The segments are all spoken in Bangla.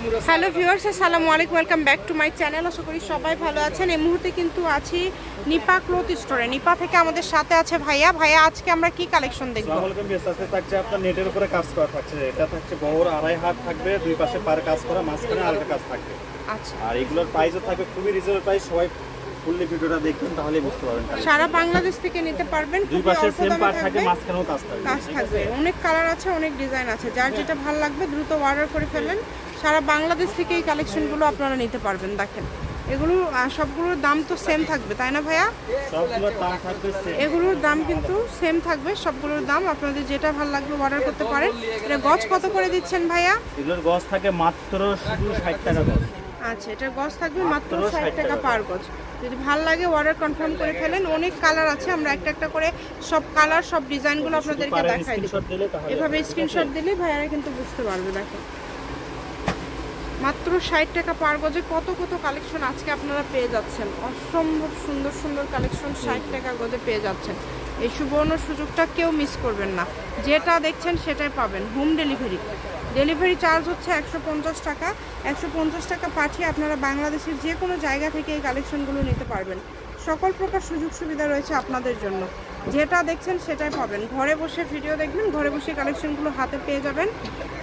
হ্যালো ভিউয়ার্স, আসসালামু আলাইকুম, welcome back to my channel. আশা করি সবাই ভালো আছেন। এই মুহূর্তে কিন্তু আছি নিপা ক্লথ স্টোরে। নিপা থেকে আমাদের সাথে আছে ভাইয়া। আজকে আমরা কি কালেকশন দেখব? আসসালামু আলাইকুম ভিউয়ার্স, আজকে থাকছে আপনার নেটের উপরে কাজ করা থাকছে। এটা থাকছে বহর 2.5 হাত থাকবে, দুই পাশে পার কাজ করা, মাঝখানে আলাদা কাজ থাকবে। আচ্ছা, আর এগুলোর প্রাইসও থাকবে খুবই রিজনেবল প্রাইস। সবাই ফুললি ভিডিওটা দেখবেন তাহলে বুঝতে পারবেন। সারা বাংলাদেশ থেকে নিতে পারবেন। দুই পাশে সেম পার থাকবে, মাঝখানেও কাজ থাকবে। অনেক কালার আছে, অনেক ডিজাইন আছে। যার যেটা ভালো লাগবে দ্রুত অর্ডার করে ফেলেন। সারা বাংলাদেশ থেকে এই কালেকশনগুলো আপনারা নিতে পারবেন। দেখেন, এগুলো সবগুলোর দাম তো সেম থাকবে, তাই না ভাইয়া? সবগুলোর দাম থাকবে সেম। এগুলোর দাম কিন্তু সেম থাকবে, সবগুলোর দাম। আপনাদের যেটা ভালো লাগবে অর্ডার করতে পারেন। এটা গজ কত করে দিচ্ছেন ভাইয়া? এগুলোর গজ থাকে মাত্র শুধু 60 টাকা গজ। আচ্ছা, এটার গজ থাকবে মাত্র 60 টাকা পার গজ। যদি ভালো লাগে অর্ডার কনফার্ম করে ফেলেন। অনেক কালার আছে, আমরা একটা একটা করে সব কালার সব ডিজাইনগুলো আপনাদেরকে দেখাই দিব। এভাবে স্ক্রিনশট দিলে ভাইয়ারা কিন্তু বুঝতে পারবে। দেখেন, মাত্র 60 টাকা পার গজে কত কত কালেকশন আজকে আপনারা পেয়ে যাচ্ছেন। অসম্ভব সুন্দর সুন্দর কালেকশন 60 টাকা গজে পেয়ে যাচ্ছেন। এই সুবর্ণ সুযোগটা কেউ মিস করবেন না। যেটা দেখছেন সেটাই পাবেন। হোম ডেলিভারি চার্জ হচ্ছে 150 টাকা। 150 টাকা পাঠিয়ে আপনারা বাংলাদেশের যে কোনো জায়গা থেকে এই কালেকশনগুলো নিতে পারবেন। সকল প্রকার সুযোগ সুবিধা রয়েছে আপনাদের জন্য। যেটা দেখছেন সেটাই পাবেন। ঘরে বসে ভিডিও দেখবেন, ঘরে বসে কালেকশনগুলো হাতে পেয়ে যাবেন।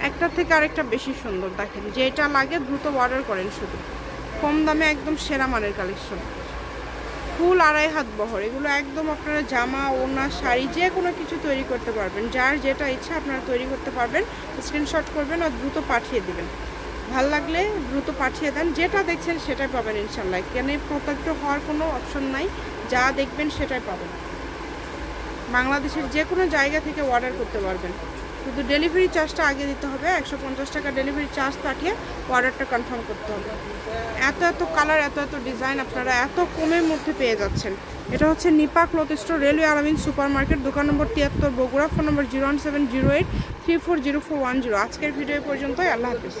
একটার থেকে আরেকটা বেশি সুন্দর। দেখেন, যেটা লাগে দ্রুত অর্ডার করেন। শুধু কম দামে একদম সেরা মানের কালেকশন। ফুল 2.5 হাত বহর, এগুলো একদম আপনারা জামা, ওড়না, শাড়ি যে কোনো কিছু তৈরি করতে পারবেন। যার যেটা ইচ্ছা আপনারা তৈরি করতে পারবেন। স্ক্রিনশট করবেন আর দ্রুত পাঠিয়ে দিবেন। ভাল লাগলে দ্রুত পাঠিয়ে দেন। যেটা দেখছেন সেটাই পাবেন ইনশাল্লাহ। এখানে প্রতারিত হওয়ার কোনো অপশন নাই। যা দেখবেন সেটাই পাবেন। বাংলাদেশের যে কোনো জায়গা থেকে অর্ডার করতে পারবেন। শুধু ডেলিভারি চার্জটা আগে দিতে হবে। 150 টাকা ডেলিভারি চার্জ পাঠিয়ে অর্ডারটা কনফার্ম করতে হবে। এত এত কালার, এত এত ডিজাইন আপনারা এত কমের মধ্যে পেয়ে যাচ্ছেন। এটা হচ্ছে নিপা ক্লথ স্টোর, রেলওয়ে আলামিন সুপার মার্কেট, দোকান নম্বর 73, বগুড়া। ফোন নম্বর 01708 340410। আজকের ভিডিও পর্যন্তই। আল্লাহ হাফিজ।